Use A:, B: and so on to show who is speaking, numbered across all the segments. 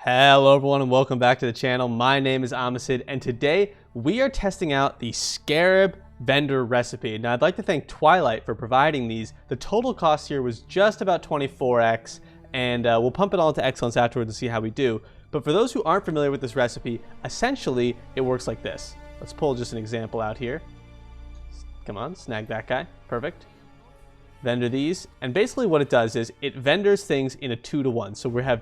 A: Hello everyone and welcome back to the channel. My name is Amacid and today we are testing out the Scarab vendor recipe. Now I'd like to thank Twilite for providing these. The total cost here was just about 24x and we'll pump it all into Excellence afterwards and see how we do. But for those who aren't familiar with this recipe, essentially it works like this. Let's pull just an example out here. Come on, snag that guy. Perfect. Vendor these, and basically what it does is it vendors things in a 2-to-1. So we have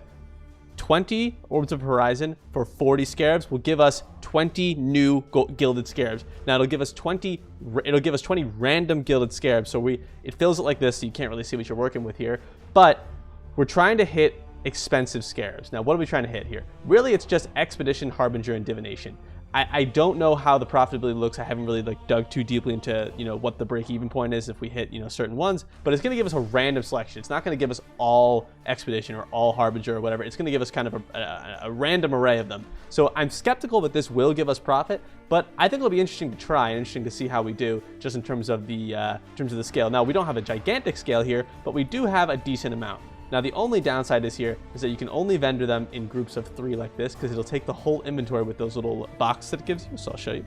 A: 20 Orbs of Horizon for 40 Scarabs will give us 20 new Gilded Scarabs. Now it'll give us 20 random Gilded Scarabs. So it fills it like this, so you can't really see what you're working with here. But we're trying to hit expensive Scarabs. Now what are we trying to hit here? Really, it's just Expedition, Harbinger, and Divination. I don't know how the profitability looks. I haven't really dug too deeply into what the break-even point is if we hit certain ones, but it's going to give us a random selection. It's not going to give us all Expedition or all Harbinger or whatever. It's going to give us kind of a random array of them. So I'm skeptical that this will give us profit, but I think it'll be interesting to try and interesting to see how we do just in terms of the scale. Now we don't have a gigantic scale here, but we do have a decent amount. Now the only downside is here is that you can only vendor them in groups of 3 like this because it'll take the whole inventory with those little boxes that it gives you. So I'll show you.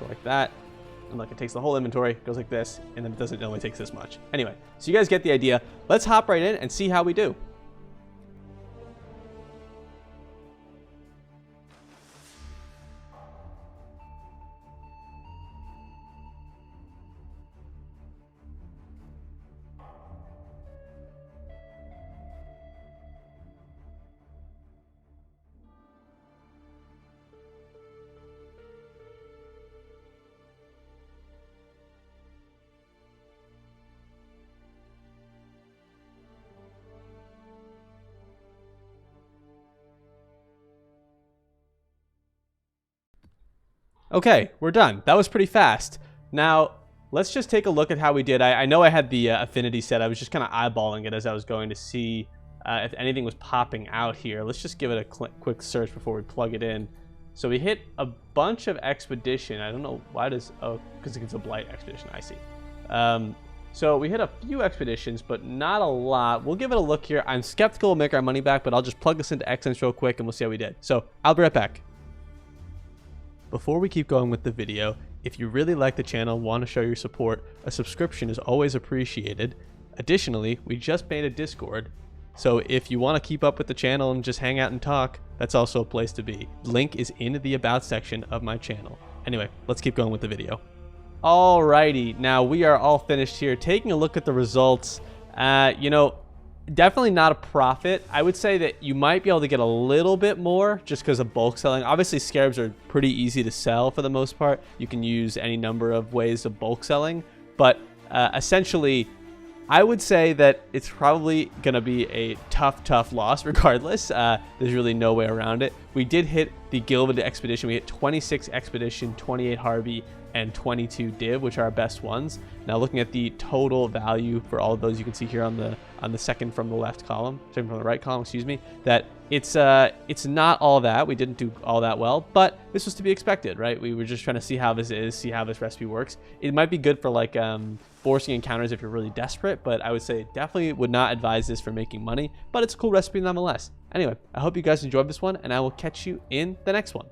A: Go like that. And look, it takes the whole inventory, goes like this, and then it only takes this much. Anyway, so you guys get the idea. Let's hop right in and see how we do. Okay, we're done. That was pretty fast. Now, let's just take a look at how we did. I know I had the affinity set. I was just kind of eyeballing it as I was going to see if anything was popping out here. Let's just give it a quick search before we plug it in. So we hit a bunch of Expedition. I don't know why does... Oh, because it's a Blight Expedition. I see. So we hit a few Expeditions, but not a lot. We'll give it a look here. I'm skeptical we'll make our money back, but I'll just plug this into Excellence real quick and we'll see how we did. So I'll be right back. Before we keep going with the video, if you really like the channel and want to show your support, a subscription is always appreciated. Additionally, we just made a Discord, so if you want to keep up with the channel and just hang out and talk, that's also a place to be. Link is in the About section of my channel. Anyway, let's keep going with the video. Alrighty, now we are all finished here. Taking a look at the results, definitely not a profit. I would say that you might be able to get a little bit more just because of bulk selling. Obviously, Scarabs are pretty easy to sell for the most part. You can use any number of ways of bulk selling. But essentially, I would say that it's probably going to be a tough loss regardless. There's really no way around it. We did hit the Gilded Expedition. We hit 26 Expedition, 28 Harvey, and 22 Div, which are our best ones. Now looking at the total value for all of those, you can see here on the second from the left column, second from the right column, excuse me, that it's not all that. We didn't do all that well, but this was to be expected, right? We were just trying to see how this is, see how this recipe works. It might be good for like forcing encounters if you're really desperate, but I would say definitely would not advise this for making money, but it's a cool recipe nonetheless. Anyway, I hope you guys enjoyed this one, and I will catch you in the next one.